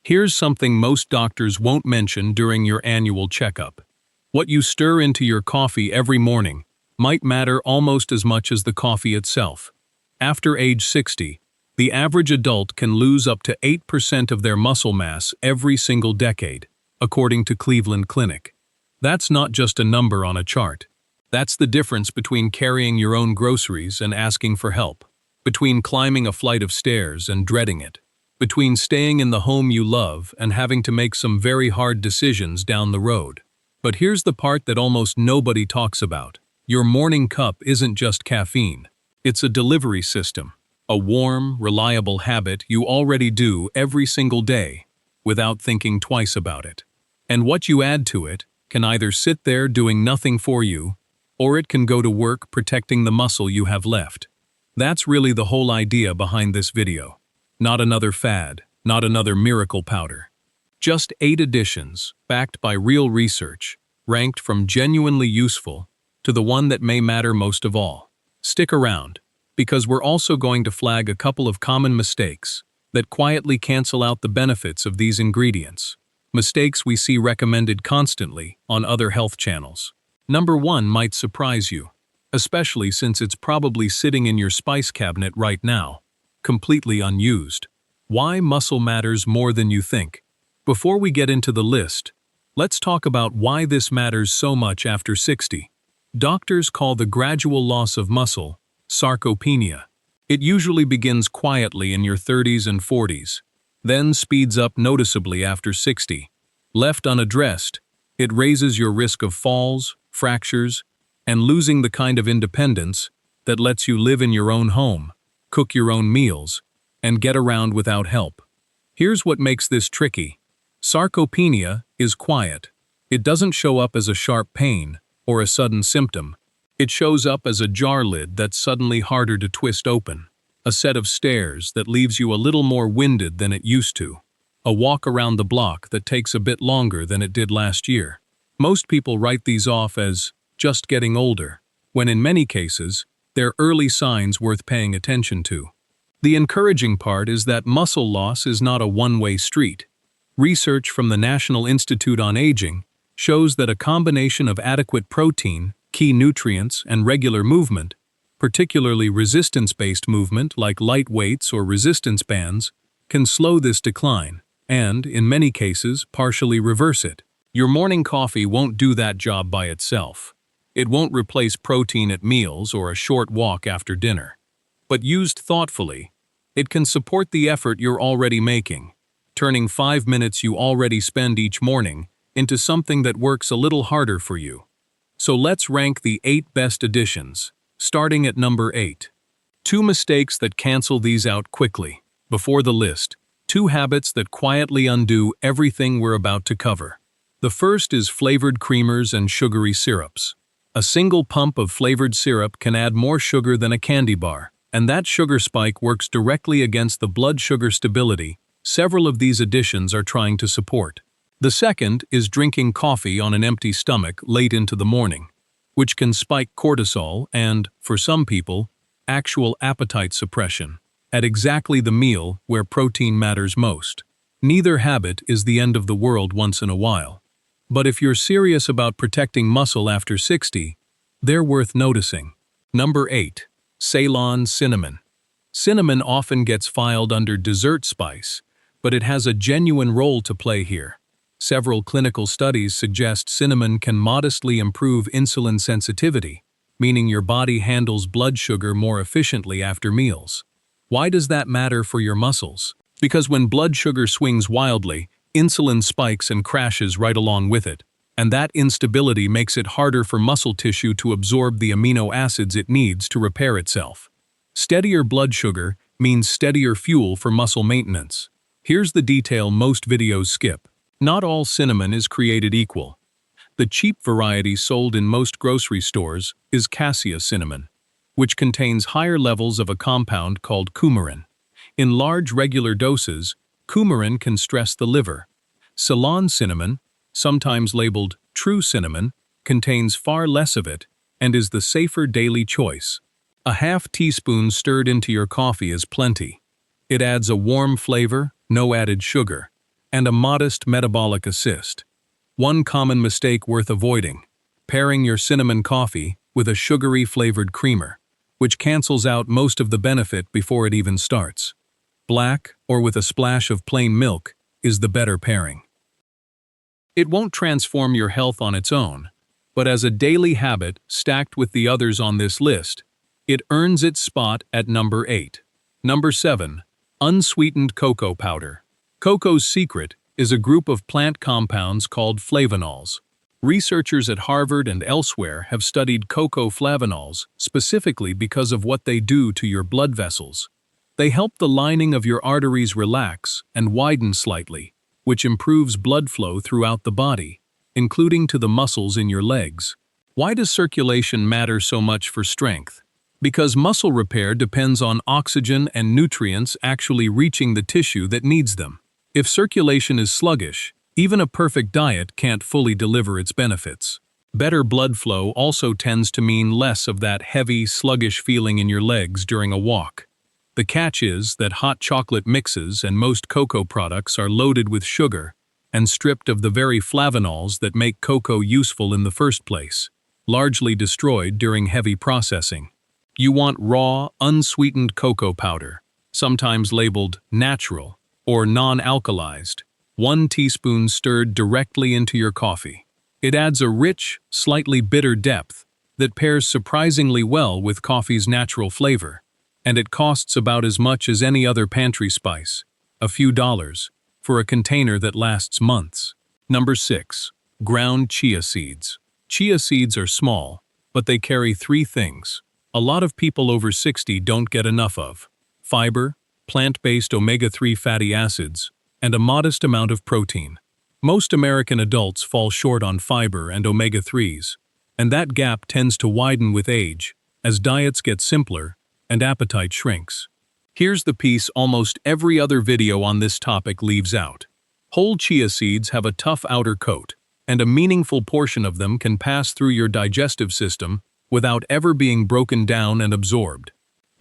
Here's something most doctors won't mention during your annual checkup. What you stir into your coffee every morning might matter almost as much as the coffee itself. After age 60, the average adult can lose up to 8% of their muscle mass every single decade, according to Cleveland Clinic. That's not just a number on a chart. That's the difference between carrying your own groceries and asking for help, between climbing a flight of stairs and dreading it, between staying in the home you love and having to make some very hard decisions down the road. But here's the part that almost nobody talks about. Your morning cup isn't just caffeine. It's a delivery system, a warm, reliable habit you already do every single day without thinking twice about it. And what you add to it can either sit there doing nothing for you, or it can go to work protecting the muscle you have left. That's really the whole idea behind this video. Not another fad, not another miracle powder. Just 8 additions, backed by real research, ranked from genuinely useful to the one that may matter most of all. Stick around, because we're also going to flag a couple of common mistakes that quietly cancel out the benefits of these ingredients. Mistakes we see recommended constantly on other health channels. Number 1 might surprise you, especially since it's probably sitting in your spice cabinet right now, completely unused. Why muscle matters more than you think. Before we get into the list, let's talk about why this matters so much after 60. Doctors call the gradual loss of muscle sarcopenia. It usually begins quietly in your 30s and 40s, then speeds up noticeably after 60. Left unaddressed, it raises your risk of falls, fractures, and losing the kind of independence that lets you live in your own home, cook your own meals, and get around without help. Here's what makes this tricky. Sarcopenia is quiet. It doesn't show up as a sharp pain or a sudden symptom. It shows up as a jar lid that's suddenly harder to twist open, a set of stairs that leaves you a little more winded than it used to, a walk around the block that takes a bit longer than it did last year. Most people write these off as just getting older, when in many cases, they're early signs worth paying attention to. The encouraging part is that muscle loss is not a one-way street. Research from the National Institute on Aging shows that a combination of adequate protein, key nutrients, and regular movement, particularly resistance-based movement like light weights or resistance bands, can slow this decline and, in many cases, partially reverse it. Your morning coffee won't do that job by itself. It won't replace protein at meals or a short walk after dinner. But used thoughtfully, it can support the effort you're already making, turning 5 minutes you already spend each morning into something that works a little harder for you. So let's rank the 8 best additions, starting at number 8. 2 mistakes that cancel these out quickly. Before the list, 2 habits that quietly undo everything we're about to cover. The first is flavored creamers and sugary syrups. A single pump of flavored syrup can add more sugar than a candy bar, and that sugar spike works directly against the blood sugar stability several of these additions are trying to support. The second is drinking coffee on an empty stomach late into the morning, which can spike cortisol and, for some people, actual appetite suppression, at exactly the meal where protein matters most. Neither habit is the end of the world once in a while. But if you're serious about protecting muscle after 60, they're worth noticing. Number 8. Ceylon cinnamon. Cinnamon often gets filed under dessert spice, but it has a genuine role to play here. Several clinical studies suggest cinnamon can modestly improve insulin sensitivity, meaning your body handles blood sugar more efficiently after meals. Why does that matter for your muscles? Because when blood sugar swings wildly, insulin spikes and crashes right along with it, and that instability makes it harder for muscle tissue to absorb the amino acids it needs to repair itself. Steadier blood sugar means steadier fuel for muscle maintenance. Here's the detail most videos skip. Not all cinnamon is created equal. The cheap variety sold in most grocery stores is cassia cinnamon, which contains higher levels of a compound called coumarin. In large regular doses, coumarin can stress the liver. Ceylon cinnamon, sometimes labeled true cinnamon, contains far less of it and is the safer daily choice. A half teaspoon stirred into your coffee is plenty. It adds a warm flavor, no added sugar, and a modest metabolic assist. One common mistake worth avoiding: pairing your cinnamon coffee with a sugary flavored creamer, which cancels out most of the benefit before it even starts. Black, or with a splash of plain milk, is the better pairing. It won't transform your health on its own, but as a daily habit stacked with the others on this list, it earns its spot at number 8. Number 7. Unsweetened cocoa powder. Cocoa's secret is a group of plant compounds called flavonols. Researchers at Harvard and elsewhere have studied cocoa flavonols specifically because of what they do to your blood vessels. They help the lining of your arteries relax and widen slightly, which improves blood flow throughout the body, including to the muscles in your legs. Why does circulation matter so much for strength? Because muscle repair depends on oxygen and nutrients actually reaching the tissue that needs them. If circulation is sluggish, even a perfect diet can't fully deliver its benefits. Better blood flow also tends to mean less of that heavy, sluggish feeling in your legs during a walk. The catch is that hot chocolate mixes and most cocoa products are loaded with sugar and stripped of the very flavonols that make cocoa useful in the first place, largely destroyed during heavy processing. You want raw, unsweetened cocoa powder, sometimes labeled natural or non-alkalized. 1 teaspoon stirred directly into your coffee. It adds a rich, slightly bitter depth that pairs surprisingly well with coffee's natural flavor, and it costs about as much as any other pantry spice, a few dollars, for a container that lasts months. Number 6. Ground chia seeds. Chia seeds are small, but they carry 3 things a lot of people over 60 don't get enough of: fiber, plant-based omega-3 fatty acids, and a modest amount of protein. Most American adults fall short on fiber and omega-3s, and that gap tends to widen with age as diets get simpler and appetite shrinks. Here's the piece almost every other video on this topic leaves out. Whole chia seeds have a tough outer coat, and a meaningful portion of them can pass through your digestive system without ever being broken down and absorbed.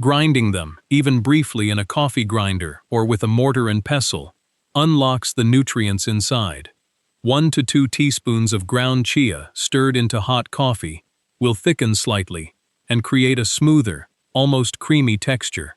Grinding them, even briefly in a coffee grinder or with a mortar and pestle, unlocks the nutrients inside. 1 to 2 teaspoons of ground chia stirred into hot coffee will thicken slightly and create a smoother, almost creamy texture,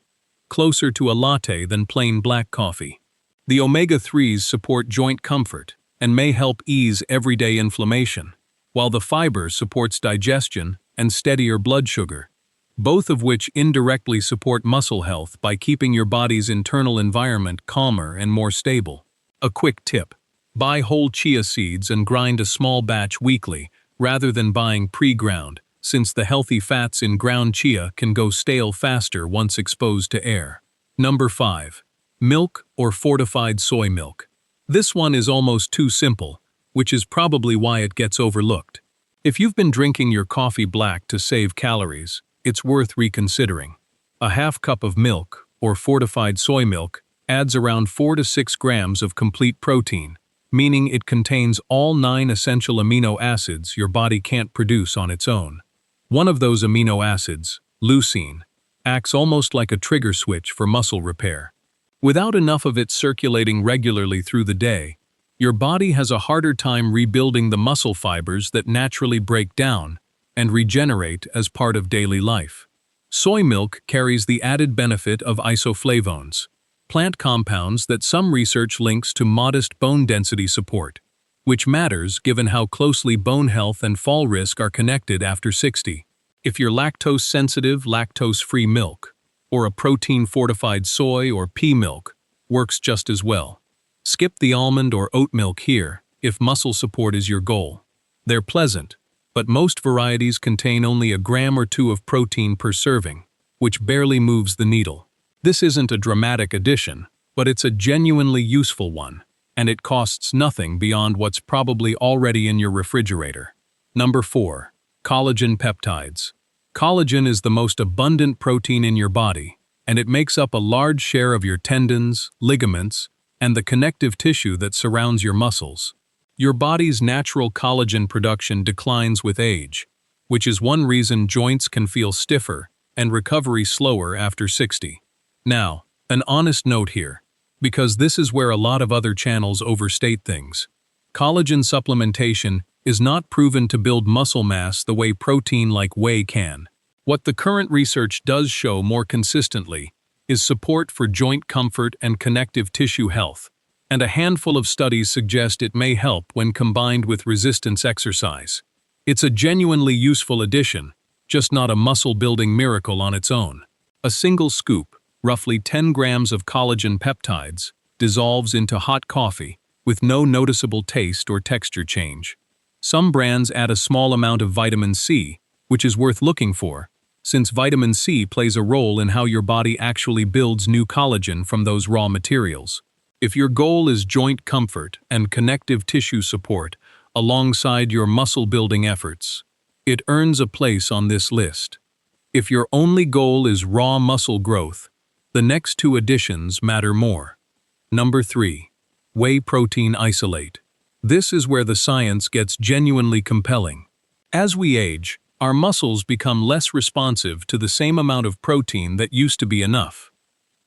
closer to a latte than plain black coffee. The omega-3s support joint comfort and may help ease everyday inflammation, while the fiber supports digestion and steadier blood sugar, both of which indirectly support muscle health by keeping your body's internal environment calmer and more stable. A quick tip: buy whole chia seeds and grind a small batch weekly rather than buying pre-ground, since the healthy fats in ground chia can go stale faster once exposed to air. Number 5. Milk or fortified soy milk. This one is almost too simple, which is probably why it gets overlooked. If you've been drinking your coffee black to save calories, it's worth reconsidering. A half cup of milk, or fortified soy milk, adds around 4 to 6 grams of complete protein, meaning it contains all 9 essential amino acids your body can't produce on its own. One of those amino acids, leucine, acts almost like a trigger switch for muscle repair. Without enough of it circulating regularly through the day, your body has a harder time rebuilding the muscle fibers that naturally break down and regenerate as part of daily life. Soy milk carries the added benefit of isoflavones, plant compounds that some research links to modest bone density support, which matters given how closely bone health and fall risk are connected after 60. If you're lactose-sensitive, lactose-free milk, or a protein-fortified soy or pea milk, works just as well. Skip the almond or oat milk here if muscle support is your goal. They're pleasant, but most varieties contain only 1 gram or 2 of protein per serving, which barely moves the needle. This isn't a dramatic addition, but it's a genuinely useful one, and it costs nothing beyond what's probably already in your refrigerator. Number 4. Collagen peptides. Collagen is the most abundant protein in your body, and it makes up a large share of your tendons, ligaments, and the connective tissue that surrounds your muscles. Your body's natural collagen production declines with age, which is one reason joints can feel stiffer and recovery slower after 60. Now, an honest note here: because this is where a lot of other channels overstate things. Collagen supplementation is not proven to build muscle mass the way protein like whey can. What the current research does show more consistently is support for joint comfort and connective tissue health, and a handful of studies suggest it may help when combined with resistance exercise. It's a genuinely useful addition, just not a muscle-building miracle on its own. A single scoop, roughly 10 grams of collagen peptides, dissolves into hot coffee with no noticeable taste or texture change. Some brands add a small amount of vitamin C, which is worth looking for, since vitamin C plays a role in how your body actually builds new collagen from those raw materials. If your goal is joint comfort and connective tissue support alongside your muscle-building efforts, it earns a place on this list. If your only goal is raw muscle growth, the next two additions matter more. Number 3. Whey protein isolate. This is where the science gets genuinely compelling. As we age, our muscles become less responsive to the same amount of protein that used to be enough.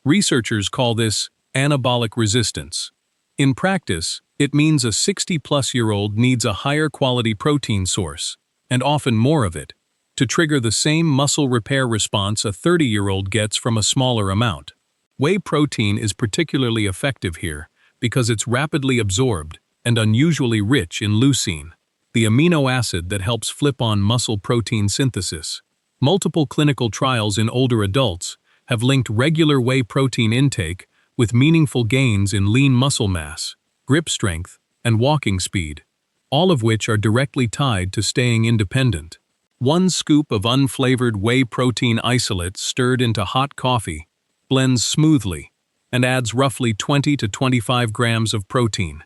Researchers call this anabolic resistance. In practice, it means a 60-plus-year-old needs a higher quality protein source, and often more of it, to trigger the same muscle repair response a 30-year-old gets from a smaller amount. Whey protein is particularly effective here because it's rapidly absorbed and unusually rich in leucine, the amino acid that helps flip on muscle protein synthesis. Multiple clinical trials in older adults have linked regular whey protein intake with meaningful gains in lean muscle mass, grip strength, and walking speed, all of which are directly tied to staying independent. One scoop of unflavored whey protein isolate stirred into hot coffee blends smoothly and adds roughly 20 to 25 grams of protein.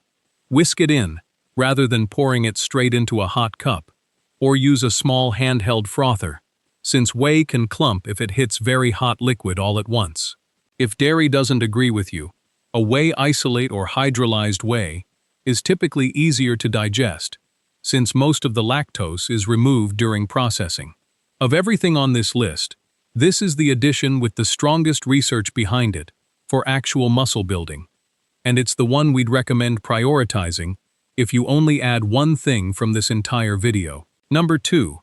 Whisk it in, rather than pouring it straight into a hot cup, or use a small handheld frother, since whey can clump if it hits very hot liquid all at once. If dairy doesn't agree with you, a whey isolate or hydrolyzed whey is typically easier to digest, since most of the lactose is removed during processing. Of everything on this list, this is the addition with the strongest research behind it for actual muscle building, and it's the one we'd recommend prioritizing if you only add one thing from this entire video. Number 2.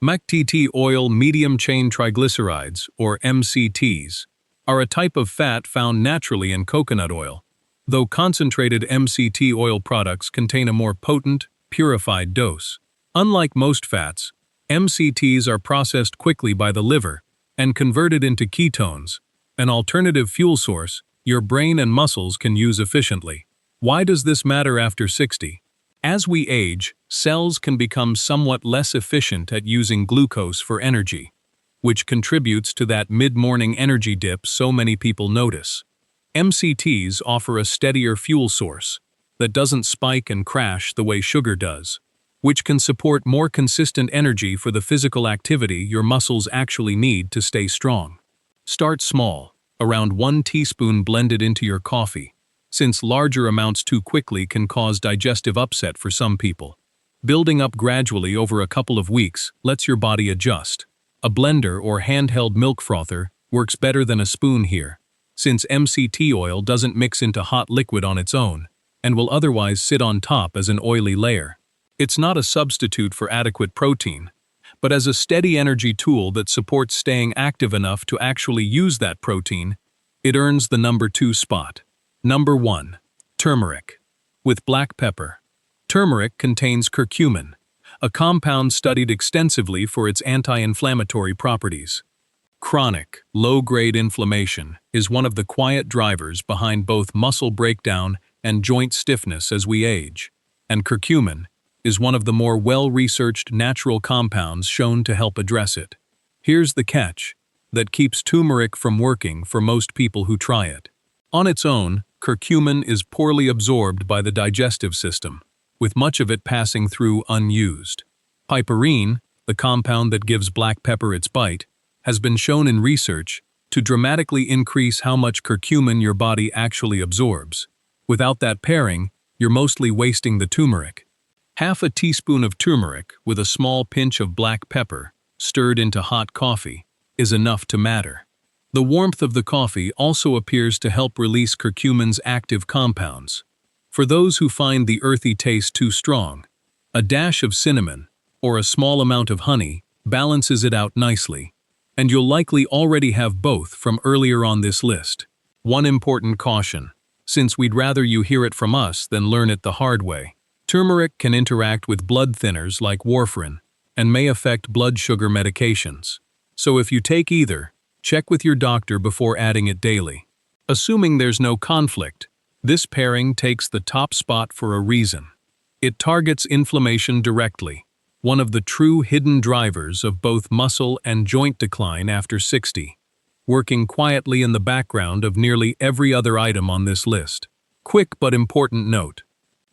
MCT oil medium-chain triglycerides, or MCTs, are a type of fat found naturally in coconut oil, though concentrated MCT oil products contain a more potent, purified dose. Unlike most fats, MCTs are processed quickly by the liver and converted into ketones, an alternative fuel source your brain and muscles can use efficiently. Why does this matter after 60? As we age, cells can become somewhat less efficient at using glucose for energy, which contributes to that mid-morning energy dip so many people notice. MCTs offer a steadier fuel source that doesn't spike and crash the way sugar does, which can support more consistent energy for the physical activity your muscles actually need to stay strong. Start small, around 1 teaspoon blended into your coffee, since larger amounts too quickly can cause digestive upset for some people. Building up gradually over a couple of weeks lets your body adjust. A blender or handheld milk frother works better than a spoon here, since MCT oil doesn't mix into hot liquid on its own, and will otherwise sit on top as an oily layer. It's not a substitute for adequate protein, but as a steady energy tool that supports staying active enough to actually use that protein, it earns the number 2 spot. Number 1. Turmeric. With black pepper. Turmeric contains curcumin, a compound studied extensively for its anti-inflammatory properties. Chronic, low-grade inflammation is one of the quiet drivers behind both muscle breakdown and joint stiffness as we age, and curcumin is one of the more well-researched natural compounds shown to help address it. Here's the catch that keeps turmeric from working for most people who try it. On its own, curcumin is poorly absorbed by the digestive system, with much of it passing through unused. Piperine, the compound that gives black pepper its bite, has been shown in research to dramatically increase how much curcumin your body actually absorbs. Without that pairing, you're mostly wasting the turmeric. Half a teaspoon of turmeric with a small pinch of black pepper, stirred into hot coffee, is enough to matter. The warmth of the coffee also appears to help release curcumin's active compounds. For those who find the earthy taste too strong, a dash of cinnamon or a small amount of honey balances it out nicely, and you'll likely already have both from earlier on this list. One important caution, since we'd rather you hear it from us than learn it the hard way. Turmeric can interact with blood thinners like warfarin and may affect blood sugar medications. So if you take either, check with your doctor before adding it daily. Assuming there's no conflict, this pairing takes the top spot for a reason. It targets inflammation directly, one of the true hidden drivers of both muscle and joint decline after 60, working quietly in the background of nearly every other item on this list. Quick but important note.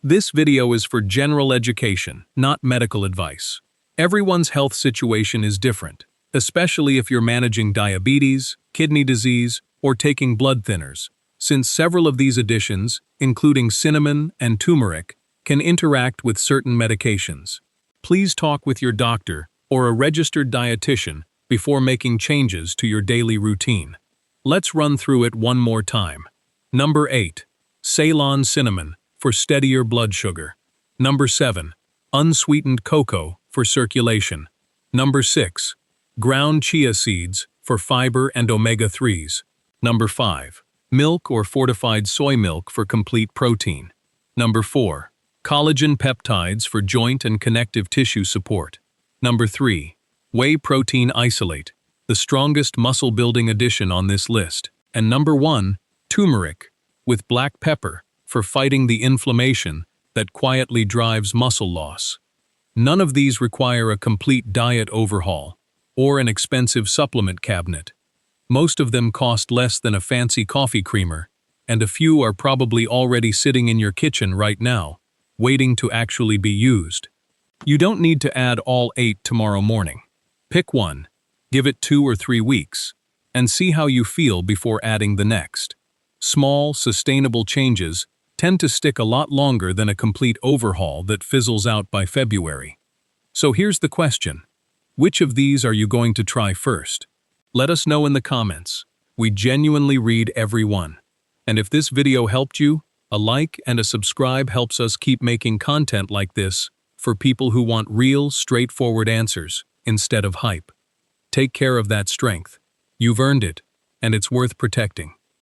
This video is for general education, not medical advice. Everyone's health situation is different, especially if you're managing diabetes, kidney disease, or taking blood thinners, since several of these additions, including cinnamon and turmeric, can interact with certain medications. Please talk with your doctor or a registered dietitian before making changes to your daily routine. Let's run through it one more time. Number 8. Ceylon cinnamon for steadier blood sugar. Number 7. Unsweetened cocoa for circulation. Number 6. Ground chia seeds for fiber and omega-3s. Number 5. Milk or fortified soy milk for complete protein. Number 4. Collagen peptides for joint and connective tissue support. Number 3. Whey protein isolate, the strongest muscle-building addition on this list. And number 1. Turmeric, with black pepper, for fighting the inflammation that quietly drives muscle loss. None of these require a complete diet overhaul or an expensive supplement cabinet. Most of them cost less than a fancy coffee creamer, and a few are probably already sitting in your kitchen right now, waiting to actually be used. You don't need to add all 8 tomorrow morning. Pick one, give it 2 or 3 weeks, and see how you feel before adding the next. Small, sustainable changes tend to stick a lot longer than a complete overhaul that fizzles out by February. So here's the question. Which of these are you going to try first? Let us know in the comments. We genuinely read every one. And if this video helped you, a like and a subscribe helps us keep making content like this for people who want real, straightforward answers instead of hype. Take care of that strength. You've earned it, and it's worth protecting.